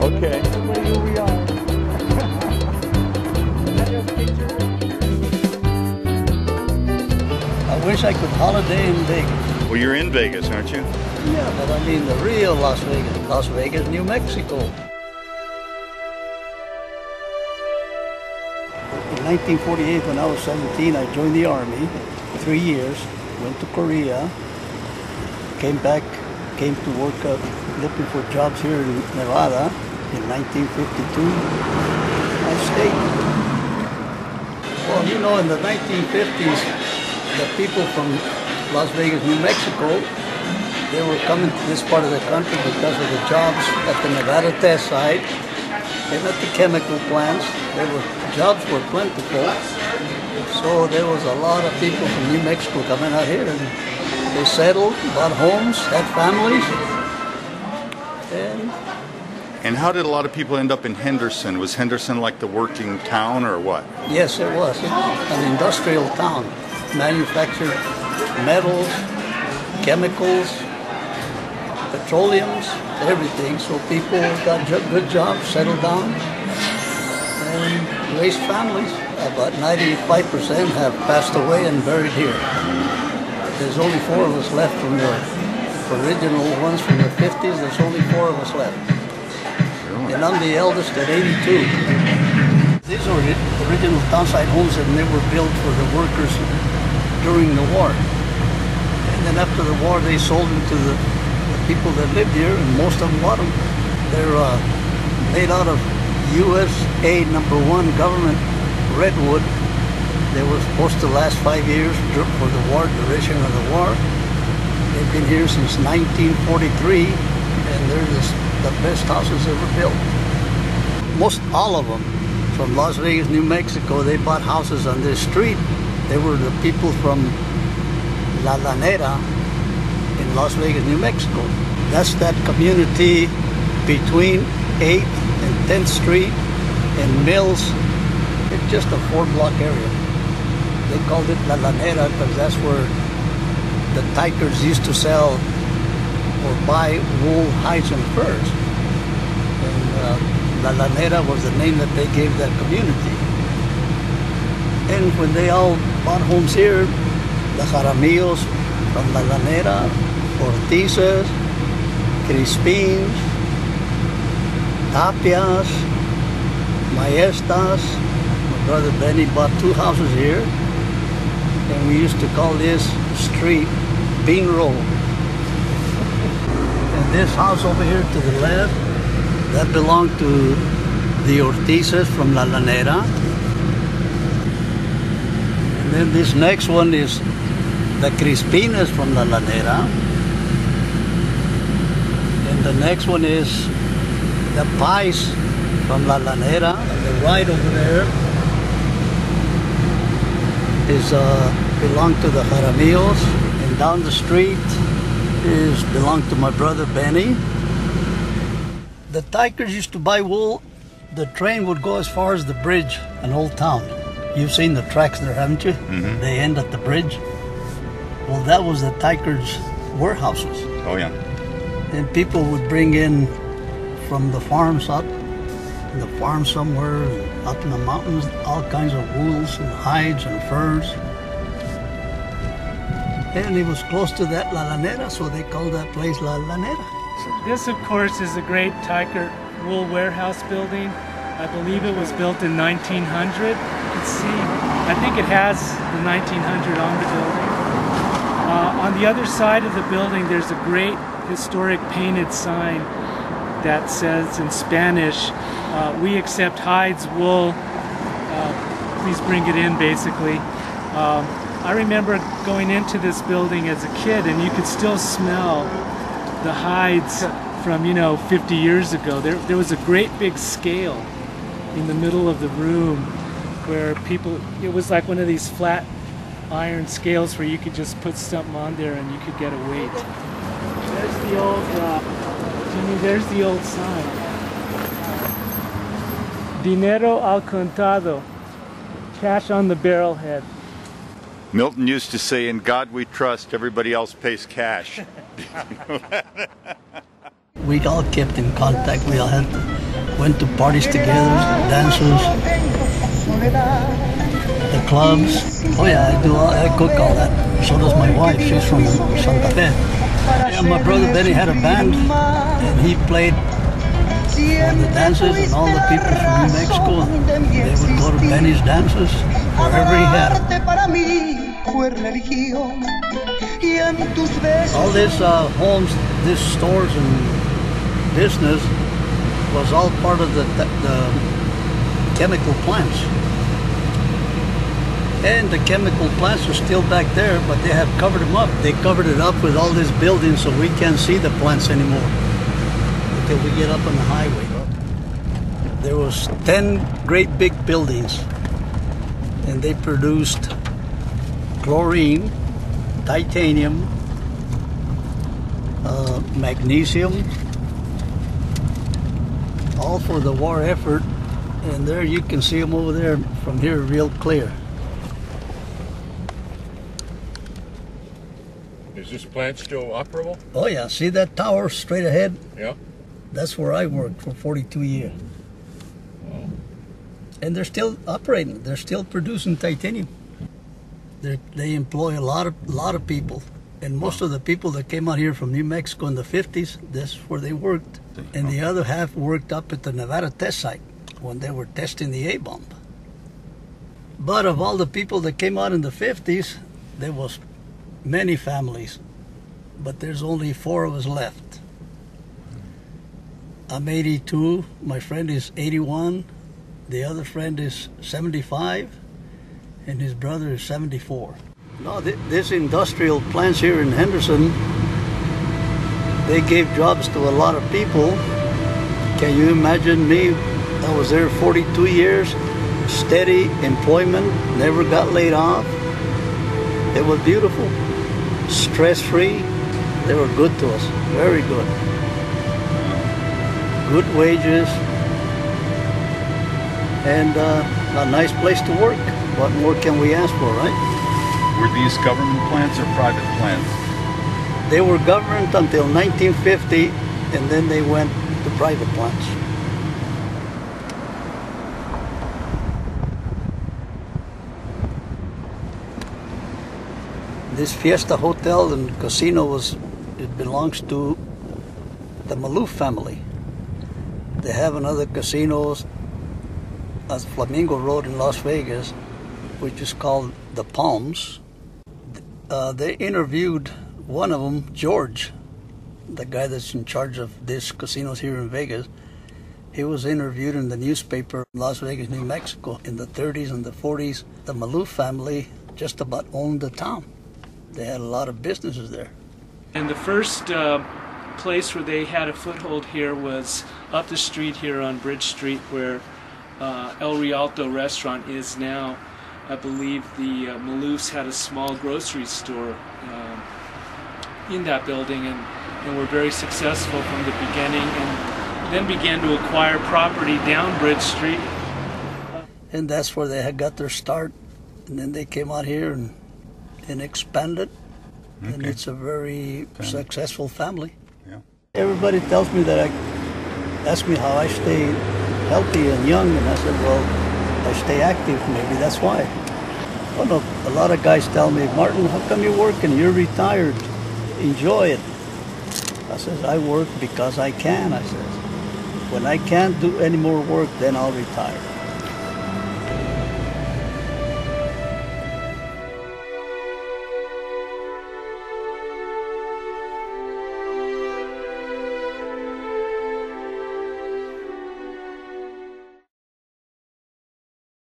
Okay. Everybody who we are. I wish I could holiday in Vegas. Well, you're in Vegas, aren't you? Yeah, but I mean the real Las Vegas, New Mexico. In 1948, when I was 17, I joined the Army. 3 years, went to Korea, came back, came to work looking for jobs here in Nevada. In 1952, I stayed. Well, you know, in the 1950s, the people from Las Vegas, New Mexico, they were coming to this part of the country because of the jobs at the Nevada test site and at the chemical plants. Jobs were plentiful, so there was a lot of people from New Mexico coming out here, and they settled, bought homes, had families, And how did a lot of people end up in Henderson? Was Henderson like the working town or what? Yes, it was. It was an industrial town. Manufactured metals, chemicals, petroleums, everything. So people got good jobs, settled down, and raised families. About 95% have passed away and buried here. There's only 4 of us left from the original ones from the 50s. There's only 4 of us left. And I'm the eldest at 82. These are original townsite homes, and they were built for the workers during the war. And then after the war, they sold them to the people that lived here, and most of them bought them. They're made out of USA #1 government redwood. They were supposed to last 5 years for the war, duration of the war. They've been here since 1943, and they're the best houses ever built. Most all of them from Las Vegas, New Mexico, they bought houses on this street. They were the people from La Lanera in Las Vegas, New Mexico. That's that community between 8th and 10th Street and Mills. It's just a 4-block area. They called it La Lanera because that's where the Tykers used to sell or buy wool, hides, and furs. And La Lanera was the name that they gave that community. And when they all bought homes here, the Jaramillos from La Lanera, Ortizes, Crispins, Tapias, Maestas. My brother Benny bought 2 houses here, and we used to call this street Bean Row. And this house over here to the left, that belonged to the Ortizes from La Lanera. And then this next one is the Crispines from La Lanera. And the next one is the Pais from La Lanera. On the right over there is belong to the Jaramillos. And down the street belonged to my brother Benny. The Tykers used to buy wool. The train would go as far as the bridge in Old Town. You've seen the tracks there, haven't you? Mm-hmm. They end at the bridge. Well, that was the Tykers' warehouses. Oh, yeah. And people would bring in from the farms up, in the farm somewhere, up in the mountains, all kinds of wools and hides and furs. And it was close to that La Lanera, so they called that place La Lanera. This, of course, is a great Tyker wool warehouse building. I believe it was built in 1900. You can see, I think it has the 1900 on the building. On the other side of the building, there's a great historic painted sign that says in Spanish, "We accept hides, wool, please bring it in," basically. I remember going into this building as a kid, and you could still smell the hides from, 50 years ago. There was a great big scale in the middle of the room where it was like one of these flat iron scales where you could just put something on there and you could get a weight. There's the old, Jimmy, there's the old sign. Dinero al contado, cash on the barrelhead. Milton used to say, "In God we trust, everybody else pays cash." We all kept in contact. We all had went to parties together, dances, the clubs. Oh yeah, I cook all that. So does my wife. She's from Santa Fe. Yeah, my brother Benny had a band, and he played for the dances, and all the people from New Mexico, they would go to Benny's dances wherever he had them. All these homes, these stores and business was all part of the chemical plants. And the chemical plants are still back there, but they have covered them up. They covered it up with all these buildings, so we can't see the plants anymore until we get up on the highway. There was 10 great big buildings, and they produced chlorine, titanium, magnesium, all for the war effort. And there you can see them over there from here real clear. Is this plant still operable? Oh yeah, see that tower straight ahead? Yeah. That's where I worked for 42 years. Wow. And they're still operating. They're still producing titanium. They employ a lot of people. And most of the people that came out here from New Mexico in the 50s, that's where they worked. And the other half worked up at the Nevada test site when they were testing the A-bomb. But of all the people that came out in the 50s, there was many families, but there's only 4 of us left. I'm 82, my friend is 81, the other friend is 75, and his brother is 74. No, this industrial plants here in Henderson, they gave jobs to a lot of people. Can you imagine me? I was there 42 years, steady employment, never got laid off. It was beautiful, stress-free. They were good to us, very good. Good wages, and a nice place to work. What more can we ask for, right? Were these government plants or private plants? They were government until 1950, and then they went to private plants. This Fiesta Hotel and Casino it belongs to the Maloof family. They have another casino at Flamingo Road in Las Vegas, which is called the Palms. They interviewed one of them, George, the guy that's in charge of these casinos here in Vegas. He was interviewed in the newspaper in Las Vegas, New Mexico. In the 30s and the 40s, the Maloof family just about owned the town. They had a lot of businesses there. And the first place where they had a foothold here was up the street here on Bridge Street, where El Rialto restaurant is now. I believe the Maloofs had a small grocery store in that building, and were very successful from the beginning, and then began to acquire property down Bridge Street. And that's where they had got their start, and then they came out here and expanded, and it's a very successful family. Yeah. Everybody tells me that ask me how I stay healthy and young, and I said, well, I stay active, maybe that's why. Oh no, a lot of guys tell me, Martin, how come you're working? You're retired. Enjoy it. I says, I work because I can, I says. When I can't do any more work, then I'll retire.